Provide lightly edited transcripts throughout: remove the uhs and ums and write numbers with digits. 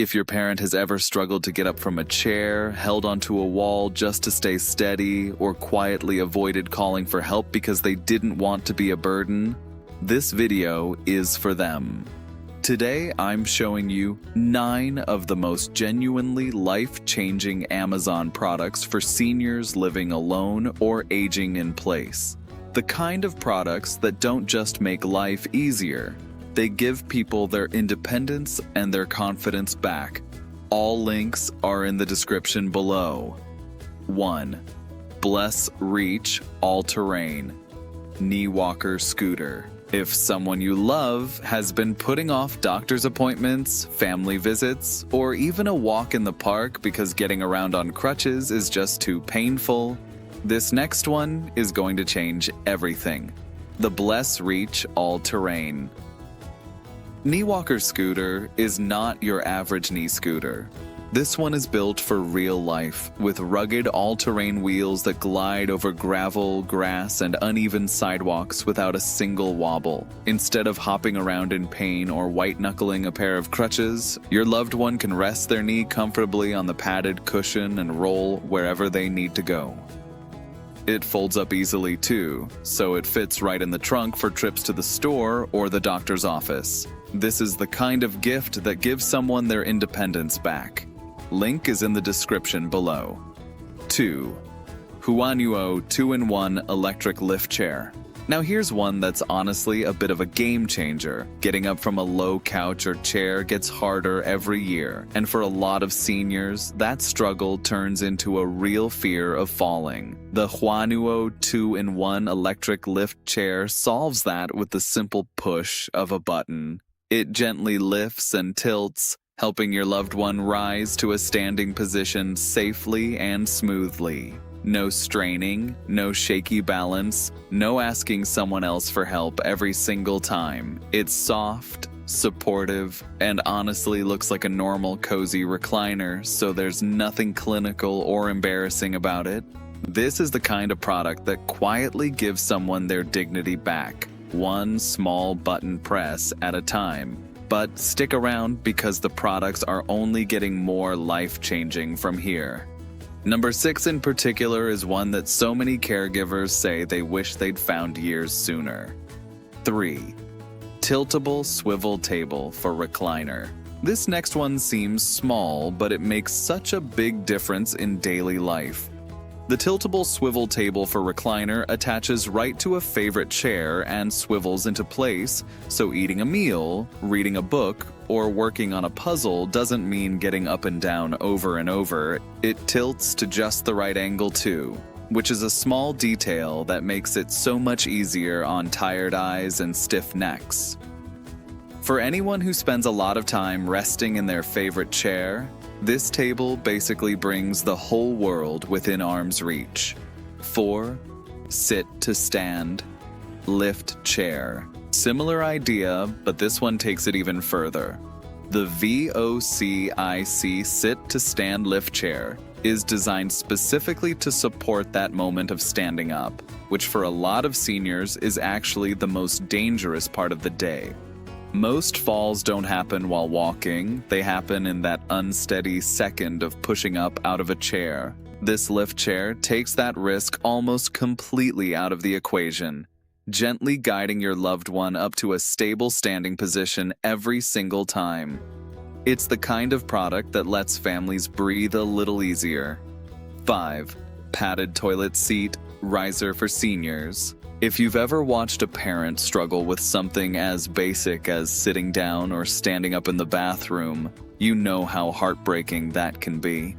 If your parent has ever struggled to get up from a chair, held onto a wall just to stay steady, or quietly avoided calling for help because they didn't want to be a burden, this video is for them. Today, I'm showing you 9 of the most genuinely life-changing Amazon products for seniors living alone or aging in place. The kind of products that don't just make life easier, they give people their independence and their confidence back. All links are in the description below. 1. Bless Reach All-Terrain Knee Walker Scooter. If someone you love has been putting off doctor's appointments, family visits, or even a walk in the park because getting around on crutches is just too painful, this next one is going to change everything. The Bless Reach All-Terrain. Knee Walker Scooter is not your average knee scooter. This one is built for real life, with rugged all-terrain wheels that glide over gravel, grass, and uneven sidewalks without a single wobble. Instead of hopping around in pain or white-knuckling a pair of crutches, your loved one can rest their knee comfortably on the padded cushion and roll wherever they need to go. It folds up easily too, so it fits right in the trunk for trips to the store or the doctor's office. This is the kind of gift that gives someone their independence back. Link is in the description below. 2. Huanuo 2-in-1 Electric Lift Chair. Now here's one that's honestly a bit of a game changer. Getting up from a low couch or chair gets harder every year, and for a lot of seniors, that struggle turns into a real fear of falling. The Huanuo 2-in-1 Electric Lift Chair solves that with the simple push of a button. It gently lifts and tilts, helping your loved one rise to a standing position safely and smoothly. No straining, no shaky balance, no asking someone else for help every single time. It's soft, supportive, and honestly looks like a normal cozy recliner, so there's nothing clinical or embarrassing about it. This is the kind of product that quietly gives someone their dignity back, one small button press at a time. But stick around because the products are only getting more life-changing from here. Number 6 in particular is one that so many caregivers say they wish they'd found years sooner. 3. Tiltable Swivel Table for Recliner. This next one seems small, but it makes such a big difference in daily life. The tiltable swivel table for recliner attaches right to a favorite chair and swivels into place, so eating a meal, reading a book, or working on a puzzle doesn't mean getting up and down over and over. It tilts to just the right angle too, which is a small detail that makes it so much easier on tired eyes and stiff necks. For anyone who spends a lot of time resting in their favorite chair, this table basically brings the whole world within arm's reach. 4. Sit to Stand Lift Chair. Similar idea, but this one takes it even further. The VOCIC Sit to Stand Lift Chair is designed specifically to support that moment of standing up, which for a lot of seniors is actually the most dangerous part of the day. Most falls don't happen while walking, they happen in that unsteady second of pushing up out of a chair. This lift chair takes that risk almost completely out of the equation, gently guiding your loved one up to a stable standing position every single time. It's the kind of product that lets families breathe a little easier. 5. Padded Toilet Seat Riser for Seniors. If you've ever watched a parent struggle with something as basic as sitting down or standing up in the bathroom, you know how heartbreaking that can be.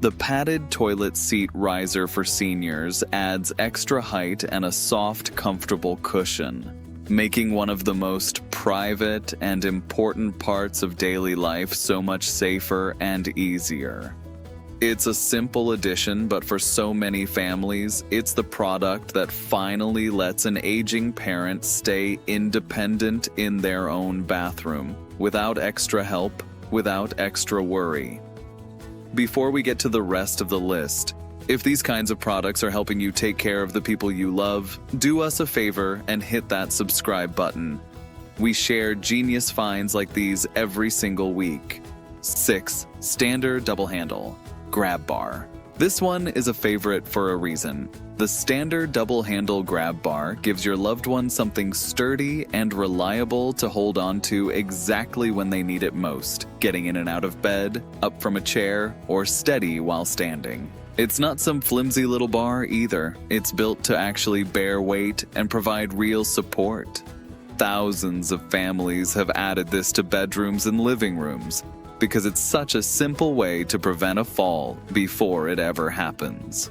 The Padded Toilet Seat Riser for Seniors adds extra height and a soft, comfortable cushion, making one of the most private and important parts of daily life so much safer and easier. It's a simple addition, but for so many families, it's the product that finally lets an aging parent stay independent in their own bathroom, without extra help, without extra worry. Before we get to the rest of the list, if these kinds of products are helping you take care of the people you love, do us a favor and hit that subscribe button. We share genius finds like these every single week. 6. Standard double handle grab bar. This one is a favorite for a reason. The standard double handle grab bar gives your loved one something sturdy and reliable to hold on to exactly when they need it most, getting in and out of bed, up from a chair, or steady while standing. It's not some flimsy little bar either. It's built to actually bear weight and provide real support. Thousands of families have added this to bedrooms and living rooms because it's such a simple way to prevent a fall before it ever happens.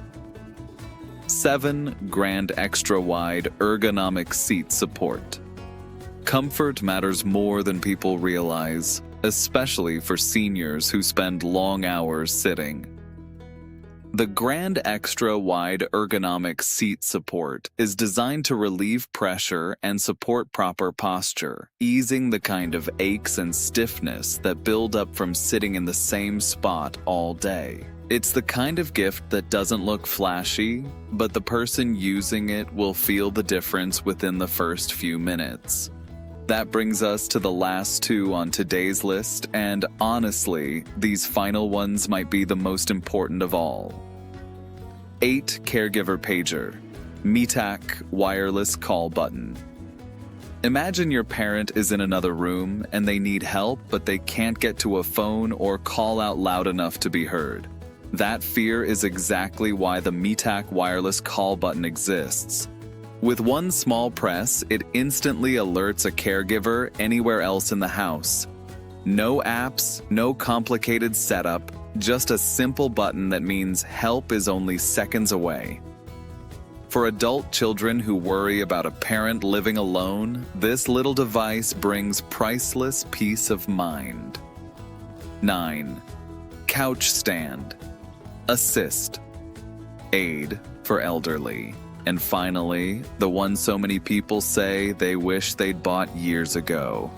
7. Grand extra wide ergonomic seat support. Comfort matters more than people realize, especially for seniors who spend long hours sitting. The Grand Extra Wide Ergonomic Seat Support is designed to relieve pressure and support proper posture, easing the kind of aches and stiffness that build up from sitting in the same spot all day. It's the kind of gift that doesn't look flashy, but the person using it will feel the difference within the first few minutes. That brings us to the last two on today's list, and honestly, these final ones might be the most important of all. 8. Caregiver Pager MeTAC Wireless Call Button. Imagine your parent is in another room and they need help, but they can't get to a phone or call out loud enough to be heard. That fear is exactly why the MeTAC Wireless Call Button exists. With one small press, it instantly alerts a caregiver anywhere else in the house. No apps, no complicated setup, just a simple button that means help is only seconds away. For adult children who worry about a parent living alone, this little device brings priceless peace of mind. 9. Couch Stand Assist Aid for elderly. And finally, the one so many people say they wish they'd bought years ago.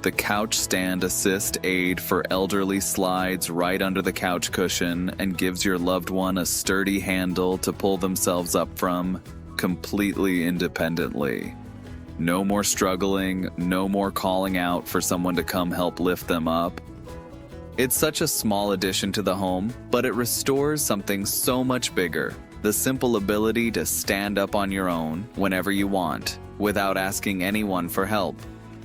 The Couch Stand Assist aid for elderly slides right under the couch cushion and gives your loved one a sturdy handle to pull themselves up from, completely independently. No more struggling, no more calling out for someone to come help lift them up. It's such a small addition to the home, but it restores something so much bigger. The simple ability to stand up on your own whenever you want, without asking anyone for help.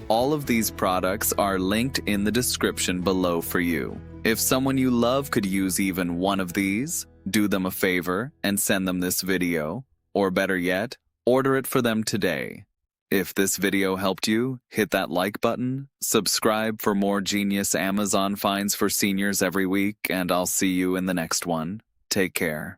All of these products are linked in the description below for you. If someone you love could use even one of these, do them a favor and send them this video, or better yet, order it for them today. If this video helped you, hit that like button, subscribe for more genius Amazon finds for seniors every week, and I'll see you in the next one. Take care.